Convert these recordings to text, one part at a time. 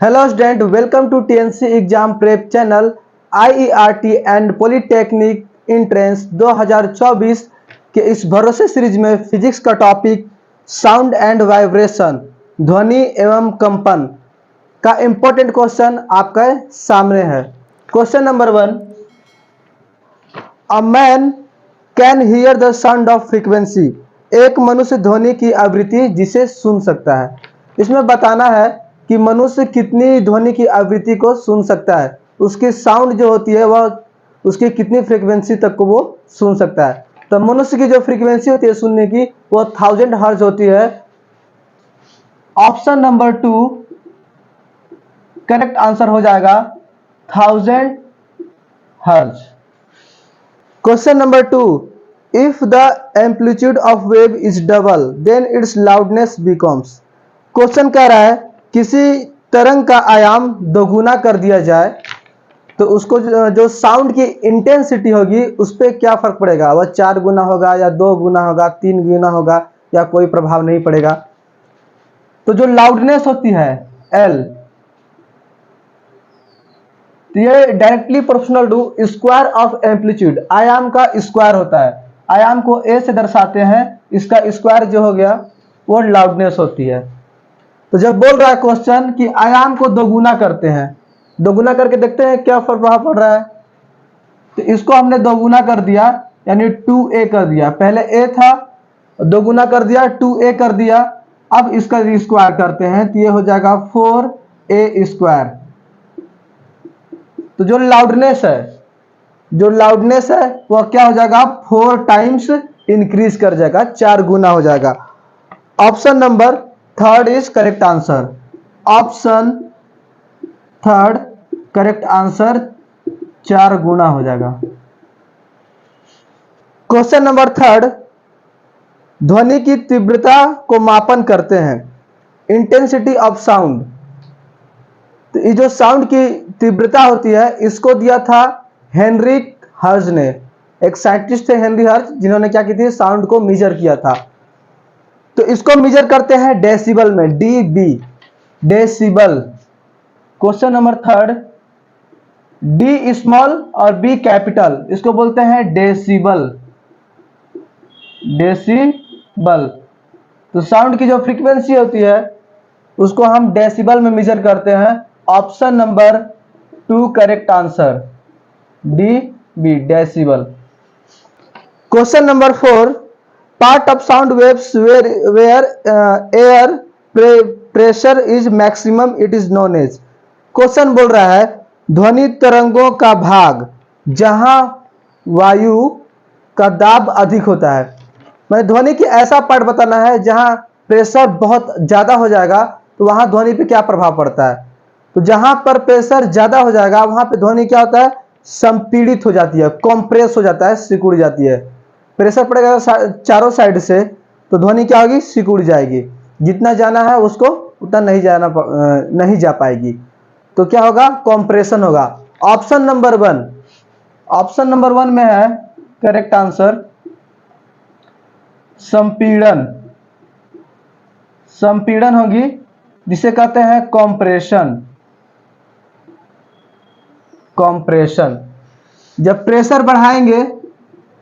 Hello student, welcome to TNC exam prep channel. IERT and polytechnic entrance 2024 के इस भरोसे series में physics का टॉपिक साउंड एंड वाइब्रेशन, ध्वनि एवं कंपन का इम्पोर्टेंट क्वेश्चन आपके सामने है। Question number 1, a man can hear the sound of frequency. एक मनुष्य ध्वनि की आवृत्ति जिसे सुन सकता है। इसमें बताना है कि मनुष्य कितनी ध्वनि की आवृत्ति को सुन सकता है, उसकी साउंड जो होती है वह उसकी कितनी फ्रीक्वेंसी तक को वो सुन सकता है। तो मनुष्य की जो फ्रीक्वेंसी होती है सुनने की वो 1000 हर्ट्ज होती है। ऑप्शन नंबर 2 करेक्ट आंसर हो जाएगा 1000 hertz. Question number 2, if the amplitude of wave is double then its loudness becomes. Question कह रहा है किसी तरंग का आयाम दोगुना कर दिया जाए तो उसको जो साउंड की इंटेंसिटी होगी उस पर क्या फर्क पड़ेगा। वह 4 गुना होगा या 2 गुना होगा, 3 गुना होगा या कोई प्रभाव नहीं पड़ेगा। तो जो लाउडनेस होती है एल, तो ये directly proportional to square of amplitude, आयाम का स्क्वायर होता है। आयाम को ए से दर्शाते हैं, इसका स्क्वायर जो हो गया वो लाउडनेस होती है। तो जब बोल रहा है क्वेश्चन कि आयाम को दोगुना करते हैं, दोगुना करके देखते हैं क्या प्रभाव पड़ रहा है। तो इसको हमने दोगुना कर दिया यानी 2a कर दिया। पहले a था, दोगुना कर दिया 2a कर दिया। अब इसका स्क्वायर करते हैं तो ये हो जाएगा 4a स्क्वायर। तो जो लाउडनेस है वह क्या हो जाएगा 4 टाइम्स इंक्रीज कर जाएगा, 4 गुना हो जाएगा। Option number 3 is correct answer. Option 3 correct answer, 4 गुना हो जाएगा। क्वेश्चन नंबर 3, ध्वनि की तीव्रता को मापन करते हैं, इंटेंसिटी ऑफ साउंड। तो ये जो साउंड की तीव्रता होती है इसको दिया था हेनरिक हर्ज ने। एक साइंटिस्ट थे हेनरी हर्ज, जिन्होंने क्या की थी, साउंड को मेजर किया था। तो इसको मेजर करते हैं डेसिबल में, dB, decibel. Question number 3, D small और बी कैपिटल, इसको बोलते हैं डेसिबल, डेसिबल। तो साउंड की जो फ्रीक्वेंसी होती है उसको हम डेसिबल में मेजर करते हैं। Option number 2 correct answer, D B, decibel. Question number 4, part of sound waves where air pressure is maximum it is known as. Question बोल रहा है ध्वनि तरंगों का भाग जहां वायु का दाब अधिक होता है। मैं ध्वनि की ऐसा पार्ट बताना है जहां प्रेशर बहुत ज्यादा हो जाएगा तो वहां ध्वनि पे क्या प्रभाव पड़ता है। तो जहां पर प्रेशर ज्यादा हो जाएगा वहां पे ध्वनि क्या होता है, संपीड़ित हो जाती है, कॉम्प्रेस हो जाता है, सिकुड़ जाती है। प्रेशर पड़ेगा चारों साइड से तो ध्वनि क्या होगी, सिकुड़ जाएगी। जितना जाना है उसको उतना नहीं जा पाएगी। तो क्या होगा, कॉम्प्रेशन होगा। ऑप्शन नंबर 1, ऑप्शन नंबर 1 में है करेक्ट आंसर संपीड़न। संपीड़न होगी जिसे कहते हैं कॉम्प्रेशन। कॉम्प्रेशन, जब प्रेशर बढ़ाएंगे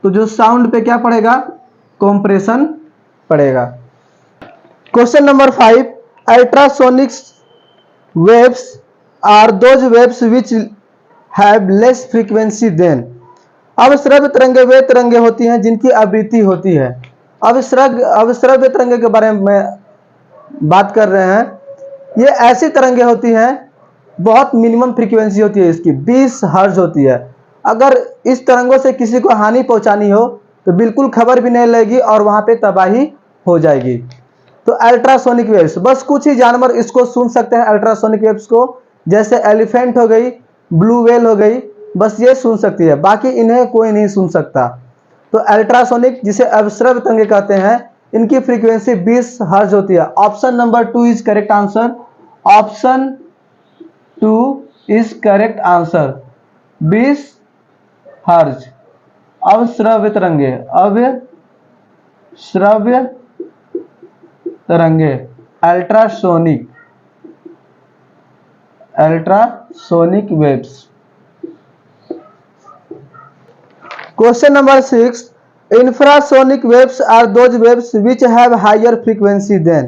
तो जो साउंड पे क्या पड़ेगा, कॉम्प्रेशन पड़ेगा। Question number 5, ultrasonic waves are those waves which have less frequency than. अब श्रव्य तरंगे वे तरंगे होती हैं जिनकी आवृत्ति होती है। अब श्रव्य तरंगे के बारे में बात कर रहे हैं। ये ऐसी तरंगे होती हैं, बहुत मिनिमम फ्रीक्वेंसी होती है इसकी, 20 हर्ट्ज होती है। अगर इस तरंगों से किसी को हानि पहुंचानी हो तो बिल्कुल खबर भी नहीं लगेगी और वहां पे तबाही हो जाएगी। तो अल्ट्रासोनिक वेव्स, बस कुछ ही जानवर इसको सुन सकते हैं अल्ट्रासोनिक वेव्स को, जैसे एलिफेंट हो गई, ब्लू व्हेल हो गई, बस ये सुन सकती है, बाकी इन्हें कोई नहीं सुन सकता। तो अल्ट्रासोनिक जिसे अवश्रव्य तरंगे कहते हैं, इनकी फ्रीक्वेंसी 20 हर्ट्ज होती है। Option number 2 is correct answer. Option 2 is correct answer, 20 hertz. अवश्रव्य तरंगे, अवश्रव्य तरंगे, ultrasonic. Ultrasonic waves. Question number 6, infrasonic waves are those waves which have higher frequency than.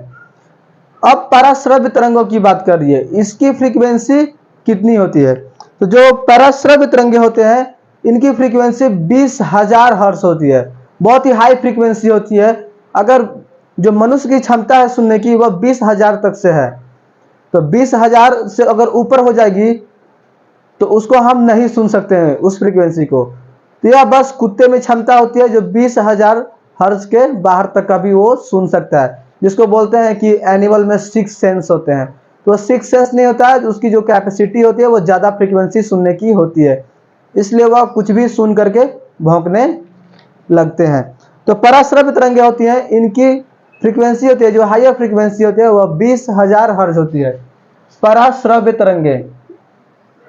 अब पराश्रव्य तरंगों की बात कर रही है, इसकी फ्रीक्वेंसी कितनी होती है। तो जो पराश्रव्य तरंगे होते हैं इनकी फ्रीक्वेंसी 20,000 हर्ट्ज होती है, बहुत ही हाई फ्रीक्वेंसी होती है। अगर जो मनुष्य की क्षमता है सुनने की वह 20,000 तक से है, तो 20,000 से अगर ऊपर हो जाएगी तो उसको हम नहीं सुन सकते हैं उस फ्रीक्वेंसी को। तो यह बस कुत्ते में क्षमता होती है जो 20,000 हर्ट्ज के बाहर तक का भी वो सुन सकता है, जिसको बोलते हैं कि एनिमल में 6 सेंस होते हैं। तो 6 सेंस नहीं होता है, उसकी जो कैपेसिटी होती है वो ज़्यादा फ्रीक्वेंसी सुनने की होती है, इसलिए वह कुछ भी सुन करके भौंकने लगते हैं। तो पराश्रव्य तरंगें होती हैं, इनकी फ्रीक्वेंसी होती है जो हायर फ्रीक्वेंसी होती है वह 20,000 हर्ट्ज होती है। पराश्रव्य तरंगे,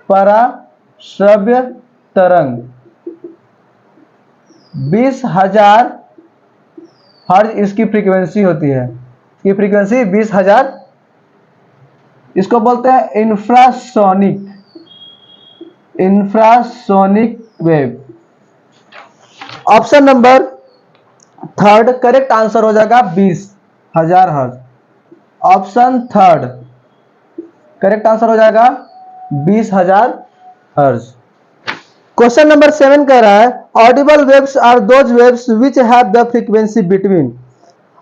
पराश्रव्य तरंग 20,000 हर्ट्ज इसकी फ्रीक्वेंसी होती है, ये फ्रीक्वेंसी 20,000, इसको बोलते हैं infrasonic, infrasonic wave. Option number 3 correct answer हो जाएगा 20,000 हर्ट्ज। ऑप्शन 3 करेक्ट आंसर हो जाएगा 20,000 हर्ट्ज। क्वेश्चन नंबर 7 कह रहा है audible waves are those waves which have the frequency between.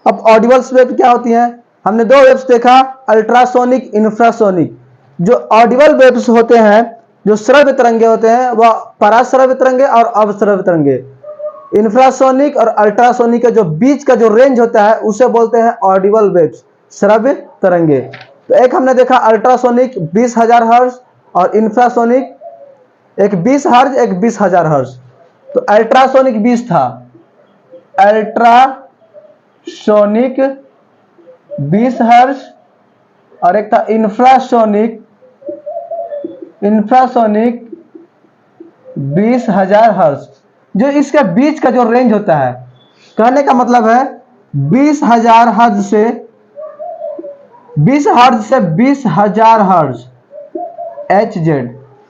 अब ऑडिबल्स वेव क्या होती हैं, हमने दो वेव्स देखा, अल्ट्रासोनिक, इंफ्रासोनिक। जो ऑडिबल वेव्स होते हैं, जो श्रव्य तरंगे होते हैं, वह पराश्रव्य तरंगे और अवश्रव्य तरंगे। इंफ्रासोनिक और अल्ट्रासोनिक का जो बीच का जो रेंज होता है उसे बोलते हैं ऑडिबल वेव्स, श्रव्य तरंगे। तो एक हमने देखा अल्ट्रासोनिक 20,000 हर्ट्ज और इंफ्रासोनिक एक 20 हर्ट्ज एक 20,000 हर्ट्ज। तो अल्ट्रासोनिक 20 था, अल्ट्रासोनिक 20 हर्ट्ज, और एक था इंफ्रासोनिक, इंफ्रासोनिक 20,000 हर्ट्ज। जो इसके बीच का जो रेंज होता है, कहने का मतलब है 20,000 हर्ट्ज से 20,000 हर्ट्ज HZ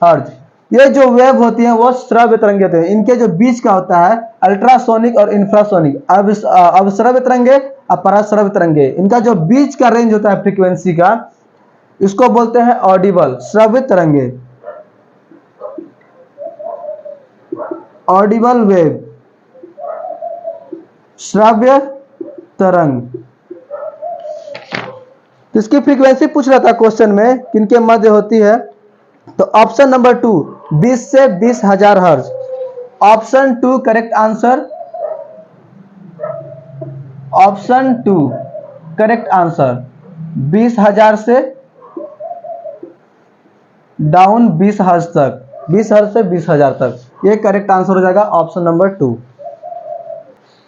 हर्ट्ज, ये जो वेव होती है वो श्रव्य तरंगे होते हैं। इनके जो बीच का होता है अल्ट्रासोनिक और इंफ्रासोनिक, अवश्रव्य तरंगे और पराश्रव्य तरंगे, इनका जो बीच का रेंज होता है फ्रीक्वेंसी का, इसको बोलते हैं ऑडिबल, श्रव्य तरंगे, ऑडिबल वेव, श्रव्य तरंग। तो इसकी फ्रीक्वेंसी पूछ रहा था क्वेश्चन में किनके मध्य होती है। तो ऑप्शन नंबर 2 20 से 20,000 hertz. Option 2 correct answer, option 2 correct answer, 20,000 से डाउन 20 हर्ट्ज तक, 20 हर्ट्ज से 20,000 तक, ये करेक्ट आंसर हो जाएगा ऑप्शन नंबर 2।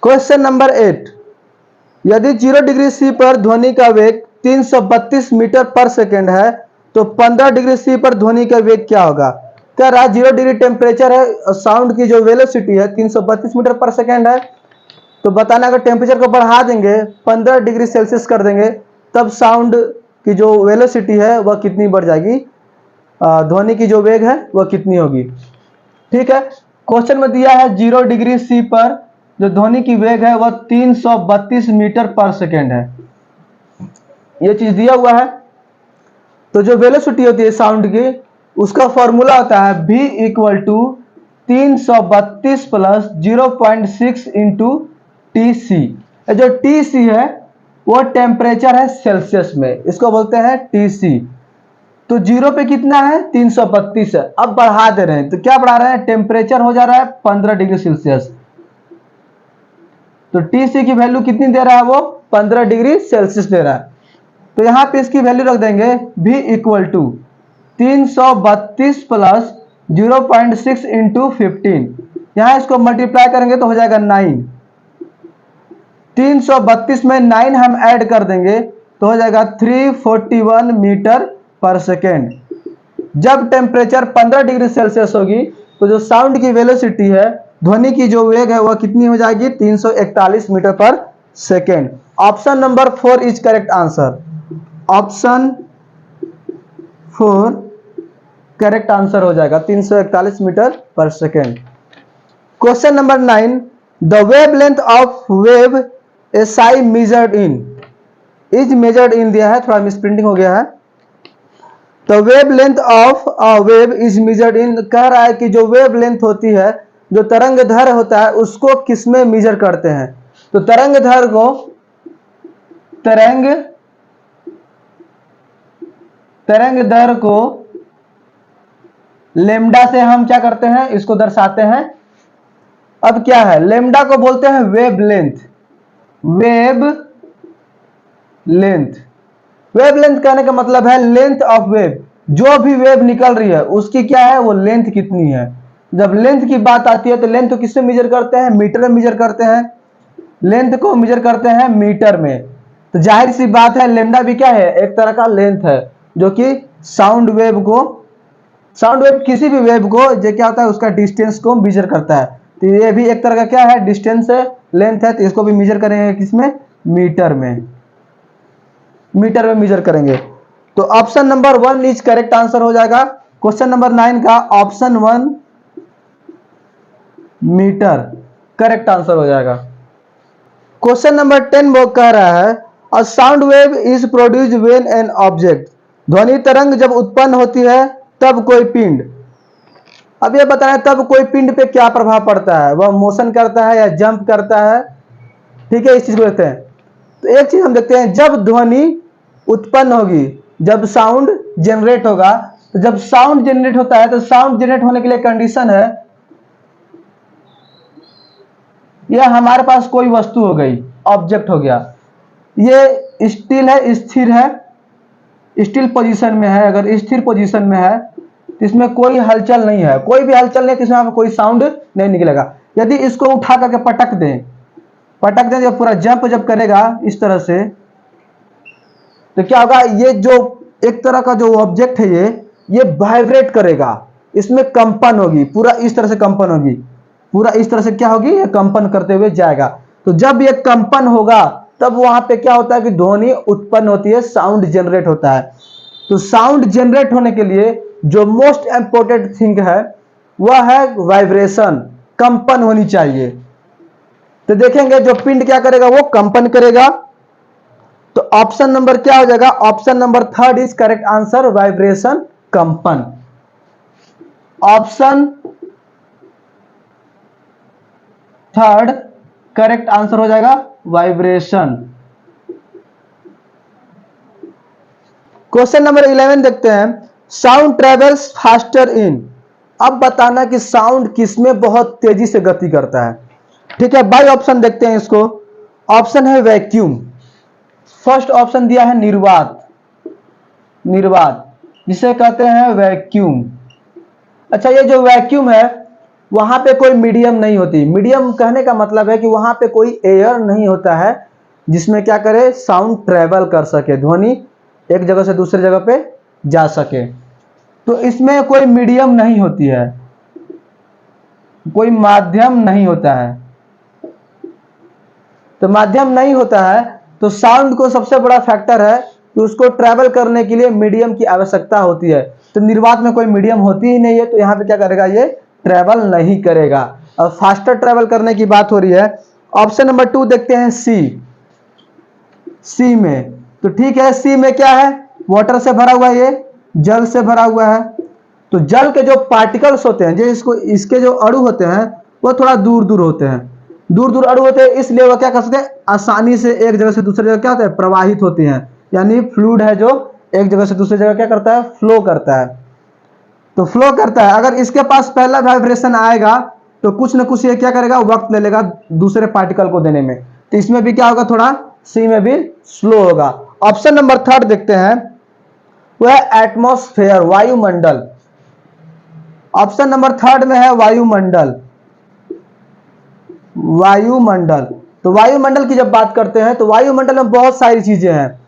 क्वेश्चन नंबर 8, यदि 0 डिग्री सी पर ध्वनि का वेग 332 मीटर पर सेकेंड है तो 15 डिग्री सी पर ध्वनि का वेग क्या होगा। कह रहा 0 डिग्री टेम्परेचर है, साउंड की जो वेलोसिटी है 332 मीटर पर सेकेंड है, तो बताना अगर टेम्परेचर को बढ़ा देंगे 15 डिग्री सेल्सियस कर देंगे तब साउंड की जो वेलोसिटी है वह कितनी बढ़ जाएगी, ध्वनि की जो वेग है वह कितनी होगी। ठीक है, क्वेश्चन में दिया है 0 डिग्री सी पर जो ध्वनि की वेग है वह 332 मीटर पर सेकेंड है, ये चीज दिया हुआ है। तो जो वेलोसिटी होती है साउंड की उसका फॉर्मूला होता है v equal to 332 plus 0.6 into TC। जो TC है वो टेम्परेचर है सेल्सियस में, इसको बोलते हैं TC। तो 0 पे कितना है 332 है, अब बढ़ा दे रहे हैं तो क्या बढ़ा रहे हैं, टेम्परेचर हो जा रहा है 15 डिग्री सेल्सियस। तो TC की वैल्यू कितनी दे रहा है, वो 15 डिग्री सेल्सियस दे रहा है। तो यहां पे इसकी वैल्यू रख देंगे v equal to 332 plus 0.6 into 15, यहां इसको मल्टीप्लाई करेंगे तो हो जाएगा 9। 332 में 9 हम ऐड कर देंगे तो हो जाएगा 341 मीटर पर सेकेंड। जब टेम्परेचर 15 डिग्री सेल्सियस होगी तो जो साउंड की वेलोसिटी है, ध्वनि की जो वेग है वह कितनी हो जाएगी, 341 metre per second. Option number 4 is correct answer, option 4 correct answer हो जाएगा 341 metre per second. Question number 9, the wave length of wave SI measured in, is measured in दिया है, थोड़ा मिसप्रिंटिंग हो गया है। तो wave length of a wave is measured in कह रहा है कि जो वेव लेंथ होती है, जो तरंग दैर्घ्य होता है, उसको किसमें मेजर करते हैं। तो तरंग दैर्घ्य को लेमडा से हम क्या करते हैं, इसको दर्शाते हैं। अब क्या है, लेमडा को बोलते हैं wave length. Wave length, wave length कहने का मतलब है लेंथ ऑफ वेव, जो भी वेव निकल रही है उसकी क्या है, वो लेंथ कितनी है। जब लेंथ की बात आती है तो लेंथ को किससे मेजर करते हैं, मीटर में मेजर करते हैं। लेंथ को मेजर करते हैं मीटर में। तो जाहिर सी बात है लेमडा भी क्या है, एक तरह का लेंथ है, जो कि साउंड वेव किसी भी वेव को जो क्या होता है उसका डिस्टेंस को मेजर करता है। तो ये भी एक तरह का क्या है, डिस्टेंस है, लेंथ है। तो इसको भी मेजर करेंगे किसमें, मीटर में मेजर करेंगे। तो option number 1 is correct answer हो जाएगा क्वेश्चन नंबर 9 का। ऑप्शन 1 मीटर करेक्ट आंसर हो जाएगा। क्वेश्चन नंबर 10 वो कह रहा है a sound wave is produced when an object, ध्वनि तरंग जब उत्पन्न होती है तब कोई पिंड। अब ये बताना है तब कोई पिंड पे क्या प्रभाव पड़ता है, वह मोशन करता है या जंप करता है। ठीक है, इस चीज को देखते हैं। तो एक चीज हम देखते हैं, जब ध्वनि उत्पन्न होगी, जब साउंड जनरेट होगा, तो जब साउंड जनरेट होता है तो साउंड जनरेट होने के लिए कंडीशन है, यह हमारे पास कोई वस्तु हो गई, ऑब्जेक्ट हो गया, ये स्टिल है, स्थिर है, स्टिल पोजीशन में है। अगर स्थिर पोजीशन में है तो इसमें कोई हलचल नहीं है, कोई भी हलचल नहीं, इसमें कोई साउंड नहीं निकलेगा। यदि इसको उठा करके पटक दें जब पूरा जंप जब करेगा इस तरह से, तो क्या होगा, ये जो एक तरह का जो ऑब्जेक्ट है ये वाइब्रेट करेगा, इसमें कंपन होगी, पूरा इस तरह से कंपन होगी, पूरा इस तरह से क्या होगी, ये कंपन करते हुए जाएगा। तो जब ये कंपन होगा तब वहां पे क्या होता है कि ध्वनि उत्पन्न होती है, साउंड जनरेट होता है। तो साउंड जनरेट होने के लिए जो मोस्ट इंपॉर्टेंट थिंग है वह है वाइब्रेशन, कंपन होनी चाहिए। तो देखेंगे जो पिंड क्या करेगा, वो कंपन करेगा। तो ऑप्शन नंबर क्या हो जाएगा, option number 3 is correct answer, vibration, कंपन। ऑप्शन 3 करेक्ट आंसर हो जाएगा, वाइब्रेशन। क्वेश्चन नंबर 11 देखते हैं, साउंड ट्रेवल्स फास्टर इन। अब बताना कि साउंड किसमें बहुत तेजी से गति करता है। ठीक है, बाई ऑप्शन देखते हैं इसको। ऑप्शन है वैक्यूम, फर्स्ट ऑप्शन दिया है निर्वात जिसे कहते हैं वैक्यूम। अच्छा, ये जो वैक्यूम है वहां पे कोई मीडियम नहीं होती। मीडियम कहने का मतलब है कि वहां पे कोई एयर नहीं होता है जिसमें क्या करे, साउंड ट्रेवल कर सके, ध्वनि एक जगह से दूसरी जगह पे जा सके। तो इसमें कोई मीडियम नहीं होती है, कोई माध्यम नहीं होता है। तो माध्यम नहीं होता है तो साउंड को सबसे बड़ा फैक्टर है कि उसको ट्रैवल करने के लिए मीडियम की आवश्यकता होती है। तो निर्वात में कोई मीडियम होती ही नहीं है, तो यहाँ पे क्या करेगा, ये ट्रैवल नहीं करेगा। अब फास्टर ट्रैवल करने की बात हो रही है। ऑप्शन नंबर 2 देखते हैं, सी में। तो ठीक है, सी में क्या है, वाटर से भरा हुआ है, ये जल से भरा हुआ है। तो जल के जो पार्टिकल्स होते हैं, जो इसके जो अणु होते हैं वो थोड़ा दूर दूर होते हैं, अणु होते हैं, इसलिए वो क्या कर सकते हैं, आसानी से एक जगह से दूसरी जगह क्या होता है, प्रवाहित होते हैं। यानी फ्लूइड है जो एक जगह से दूसरी जगह क्या करता है, फ्लो करता है। तो फ्लो करता है, अगर इसके पास पहला वाइब्रेशन आएगा तो कुछ ना कुछ ये क्या करेगा, वक्त ले लेगा दूसरे पार्टिकल को देने में। तो इसमें भी क्या होगा, थोड़ा सी में भी स्लो होगा। ऑप्शन नंबर 3 देखते हैं, वह एटमॉस्फेयर, वायुमंडल। ऑप्शन नंबर 3 में है वायुमंडल। तो वायुमंडल की जब बात करते हैं तो वायुमंडल में बहुत सारी चीजें हैं।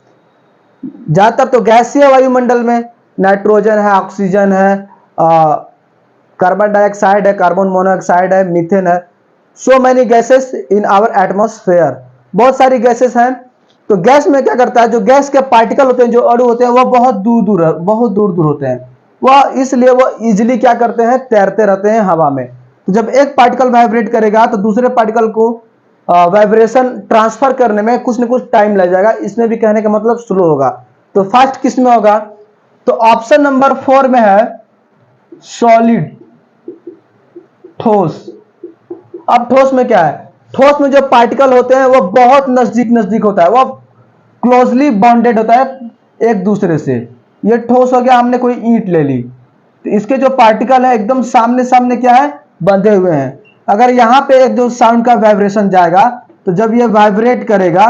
ज्यादातर तो गैसीय वायुमंडल में नाइट्रोजन है, ऑक्सीजन है, कार्बन डाइऑक्साइड है, कार्बन मोनोऑक्साइड है, मीथेन है। So many gases in our atmosphere, बहुत सारी गैसेस हैं। तो गैस में क्या करता है, जो गैस के पार्टिकल होते हैं, जो अणु होते हैं, वो बहुत दूर दूर होते हैं, वह इसलिए वो इजिली क्या करते हैं, तैरते रहते हैं हवा में। तो जब एक पार्टिकल वाइब्रेट करेगा तो दूसरे पार्टिकल को वाइब्रेशन ट्रांसफर करने में कुछ न कुछ टाइम लग जाएगा, इसमें भी कहने का मतलब स्लो होगा। तो फर्स्ट किस में होगा, तो ऑप्शन नंबर 4 में है सॉलिड, ठोस। अब ठोस में क्या है, ठोस में जो पार्टिकल होते हैं वो बहुत नजदीक नजदीक होता है, वो क्लोजली बॉन्डेड होता है एक दूसरे से। ये ठोस हो गया, हमने कोई ईंट ले ली तो इसके जो पार्टिकल है एकदम सामने सामने क्या है, बंधे हुए हैं। अगर यहाँ पे एक जो साउंड का वाइब्रेशन जाएगा तो जब ये वाइब्रेट करेगा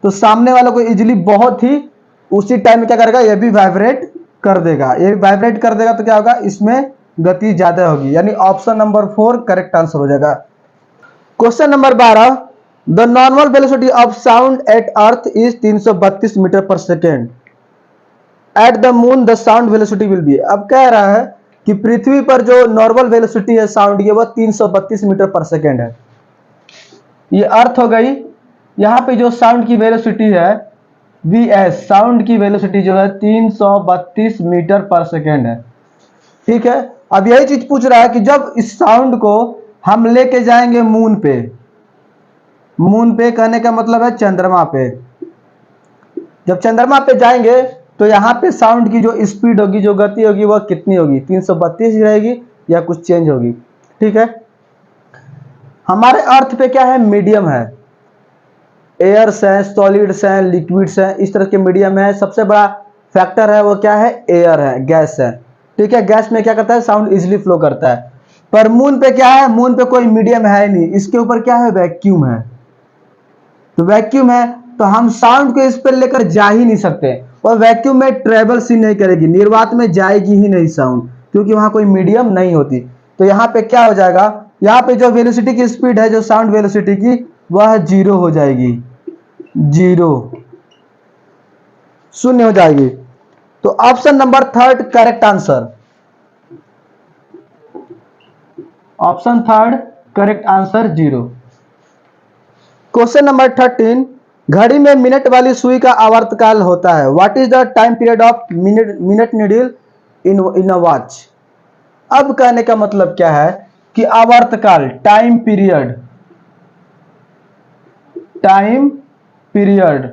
तो सामने वालों को इजीली बहुत ही उसी टाइम में क्या करेगा, ये भी वाइब्रेट कर देगा। ये वाइब्रेट कर देगा तो क्या होगा, इसमें गति ज्यादा होगी, यानी ऑप्शन नंबर 4 करेक्ट आंसर हो जाएगा। Question number 12, the normal velocity of sound at earth is 332 metre per second, at the moon the sound velocity will be. अब कह रहा है कि पृथ्वी पर जो नॉर्मल वेलोसिटी है साउंड की, वो 332 मीटर पर सेकेंड है। ये अर्थ हो गई। यहाँ पे जो साउंड की वेलोसिटी है Vs, साउंड की वेलोसिटी जो है 332 मीटर पर सेकेंड है। ठीक है, अब यही चीज पूछ रहा है कि जब इस साउंड को हम लेके जाएंगे मून पे, मून पे कहने का मतलब है चंद्रमा पे। जब चंद्रमा पे जाएंगे तो यहाँ पे साउंड की जो स्पीड होगी, जो गति होगी, वह कितनी होगी, 332 रहेगी या कुछ चेंज होगी। ठीक है, हमारे अर्थ पे क्या है, मीडियम है, एयर्स है, सॉलिड्स हैं, लिक्विड्स हैं, इस तरह के मीडियम है। सबसे बड़ा फैक्टर है वो क्या है, एयर है, गैस है। ठीक है, गैस में क्या करता है, साउंड इजिली फ्लो करता है। पर मून पे क्या है, मून पे कोई मीडियम है नहीं, इसके ऊपर क्या है, वैक्यूम है। तो वैक्यूम है तो हम साउंड को इस पर लेकर जा ही नहीं सकते, और वैक्यूम में ट्रेवल ही नहीं करेगी, निर्वात में जाएगी ही नहीं साउंड, क्योंकि वहां कोई मीडियम नहीं होती। तो यहाँ पे क्या हो जाएगा, यहाँ पे जो वेलोसिटी की स्पीड है, जो साउंड वेलोसिटी की, वह 0 हो जाएगी, 0, शून्य हो जाएगी। तो option number 3 correct answer, option 3 correct answer 0। Question number 13, घड़ी में मिनट वाली सुई का आवर्तकाल होता है, what is the time period of minute needle in a watch. अब कहने का मतलब क्या है कि आवर्तकाल, टाइम पीरियड, टाइम पीरियड।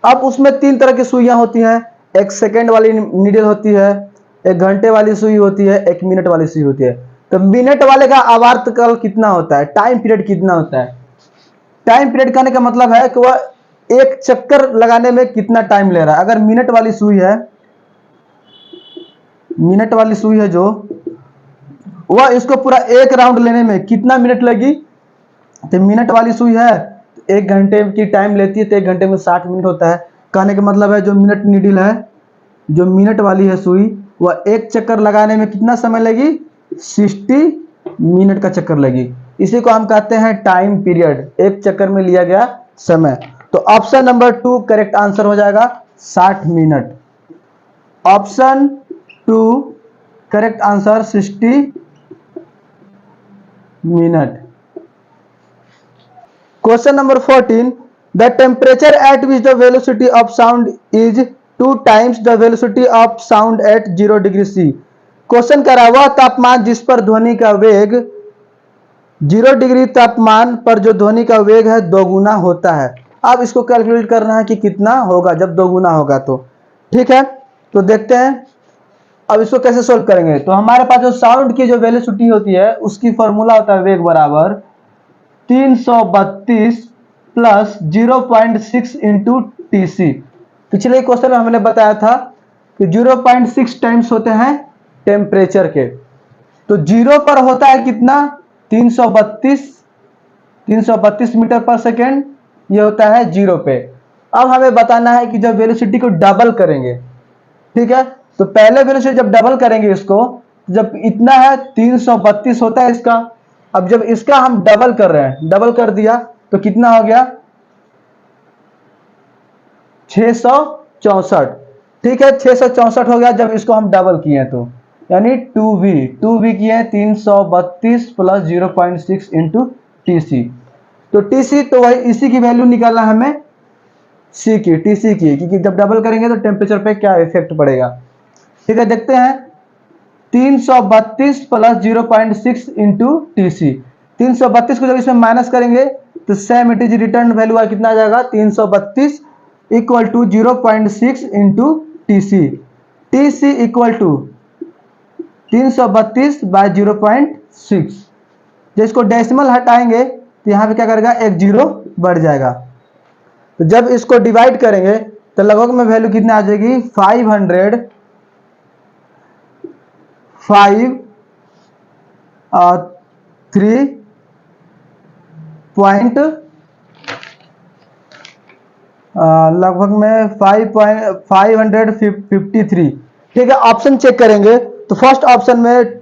अब उसमें 3 तरह की सुइयां होती हैं, एक सेकेंड वाली नीडल होती है, एक घंटे वाली सुई होती है, एक मिनट वाली सुई होती है। तो मिनट वाले का आवर्तकाल कितना होता है, टाइम पीरियड कितना होता है। टाइम पीरियड कहने का मतलब है कि वह एक चक्कर लगाने में कितना टाइम ले रहा है। अगर मिनट वाली सुई है, मिनट वाली सुई है जो, वह इसको पूरा एक राउंड लेने में कितना मिनट लगी, तो मिनट वाली सुई है 1 घंटे की टाइम लेती है, तो 1 घंटे में 60 मिनट होता है। कहने का मतलब है जो मिनट नीडल है, जो मिनट वाली है सुई, वह एक चक्कर लगाने में कितना समय लगी, 60 मिनट का चक्कर लगी। इसी को हम कहते हैं टाइम पीरियड, एक चक्कर में लिया गया समय। तो ऑप्शन नंबर 2 करेक्ट आंसर हो जाएगा, 60 minute. Option 2 correct answer 60 minute. Question number 14, the temperature at which the velocity of sound is 2 times the velocity of sound eight 0 degree C। Question कर रहा है वह तापमान जिस पर ध्वनि का वेग 0 डिग्री तापमान पर जो ध्वनि का वेग है 2 गुना होता है। अब इसको कैलकुलेट करना है कि कितना होगा जब 2 गुना होगा तो। ठीक है, तो देखते हैं अब इसको कैसे सोल्व करेंगे। तो हमारे पास जो साउंड की जो वेलोसिटी होती है उसकी फॉर्मूला होता है वेग बराबर 332 प्लस 0.6 इंटू टीसी। पिछले क्वेश्चन में हमने बताया था कि 0.6 टाइम्स होते हैं टेम्परेचर के, तो 0 पर होता है कितना, 332 मीटर पर सेकेंड, ये होता है 0 पे। अब हमें बताना है कि जब वेलोसिटी को डबल करेंगे, ठीक है, तो पहले वेलोसिटी जब डबल करेंगे इसको, जब इतना है 332 होता है इसका, अब जब इसका हम डबल कर रहे हैं, डबल कर दिया तो कितना हो गया, 664। ठीक है, 664 हो गया जब इसको हम डबल किए तो, यानी 2v किए 332 प्लस 0.6 इंटू टीसी। तो टीसी तो वही इसी की वैल्यू निकालना हमें सी की, टीसी की, क्योंकि जब डबल करेंगे तो टेम्परेचर पे क्या इफेक्ट पड़ेगा। ठीक है, देखते हैं 332 प्लस 0.6 इंटू टी सी। 332 को जब इसमें माइनस करेंगे तो same it is return value कितना आ जाएगा 332 equal to 0.6 into T C. T C equal to 332 by 0.6। जिसको डेसिमल हटाएंगे तो यहाँ पे क्या करेगा, एक जीरो बढ़ जाएगा। तो जब इसको डिवाइड करेंगे तो लगभग में वैल्यू कितना आ जाएगी 503 लगभग में 553। ठीक है, ऑप्शन चेक करेंगे तो फर्स्ट ऑप्शन में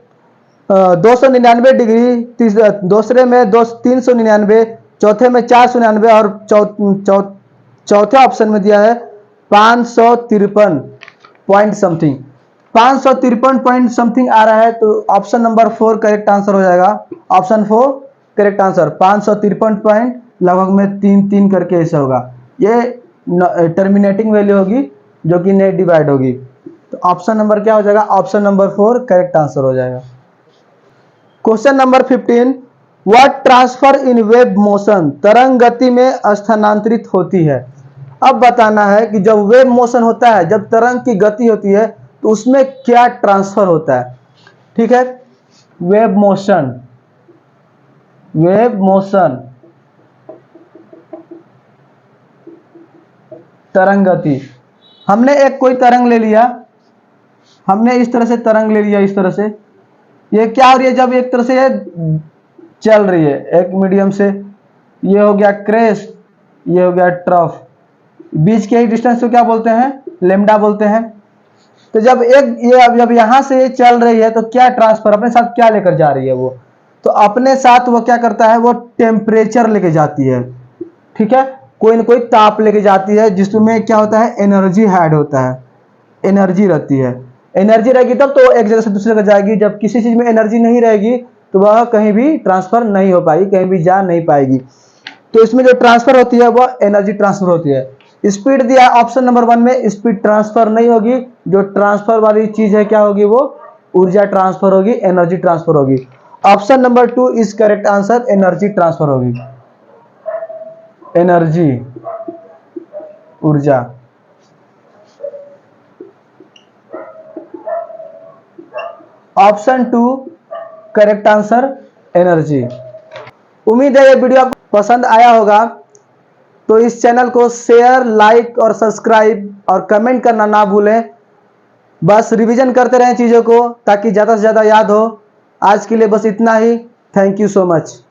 299 डिग्री, दूसरे में 399, चौथे में 499 और चौथे ऑप्शन में दिया है 553 पॉइंट समथिंग। 553 पॉइंट समथिंग आ रहा है, तो ऑप्शन नंबर 4 करेक्ट आंसर हो जाएगा। Option 4 correct answer. 553 पॉइंट लगभग में 3 करके ऐसा होगा। ये टर्मिनेटिंग वैल्यू होगी जो कि नेट डिवाइड होगी। तो ऑप्शन नंबर क्या हो जाएगा, ऑप्शन नंबर 4 करेक्ट आंसर हो जाएगा। Question number 15, what transfer in wave motion, तरंग गति में स्थानांतरित होती है। अब बताना है कि जब वेव मोशन होता है, जब तरंग की गति होती है तो उसमें क्या ट्रांसफर होता है। ठीक है, वेव मोशन, वेव मोशन, तरंग गति। हमने एक कोई तरंग ले लिया, हमने इस तरह से तरंग ले लिया, इस तरह से ये क्या हो रही है, जब एक तरह से ये चल रही है एक मीडियम से, ये हो गया क्रेस्ट, ये हो गया ट्रफ, बीच के ही डिस्टेंस को क्या बोलते हैं, लेमडा बोलते हैं। तो जब जब यहां से ये चल रही है तो क्या ट्रांसफर अपने साथ क्या लेकर जा रही है वो, तो अपने साथ वो क्या करता है, वो टेम्परेचर लेके जाती है। ठीक है, कोई ना कोई ताप लेके जाती है, जिसमें क्या होता है, एनर्जी ऐड होता है, एनर्जी रहती है। एनर्जी रहेगी तब तो एक जगह से दूसरे जगह जाएगी। जब किसी चीज में एनर्जी नहीं रहेगी तो वह कहीं भी ट्रांसफर नहीं हो पाएगी, कहीं भी जा नहीं पाएगी। तो इसमें जो ट्रांसफर होती है वह एनर्जी ट्रांसफर होती है। स्पीड दिया ऑप्शन नंबर 1 में, स्पीड ट्रांसफर नहीं होगी। जो ट्रांसफर वाली चीज है क्या होगी, वो ऊर्जा ट्रांसफर होगी, एनर्जी ट्रांसफर होगी। Option number 2 is correct answer, energy transfer होगी, एनर्जी, ऊर्जा। Option 2 correct answer, energy. उम्मीद है ये वीडियो आपको पसंद आया होगा, तो इस चैनल को शेयर, लाइक और सब्सक्राइब और कमेंट करना ना भूलें। बस रिवीजन करते रहें चीज़ों को ताकि ज़्यादा से ज़्यादा याद हो। आज के लिए बस इतना ही। Thank you so much.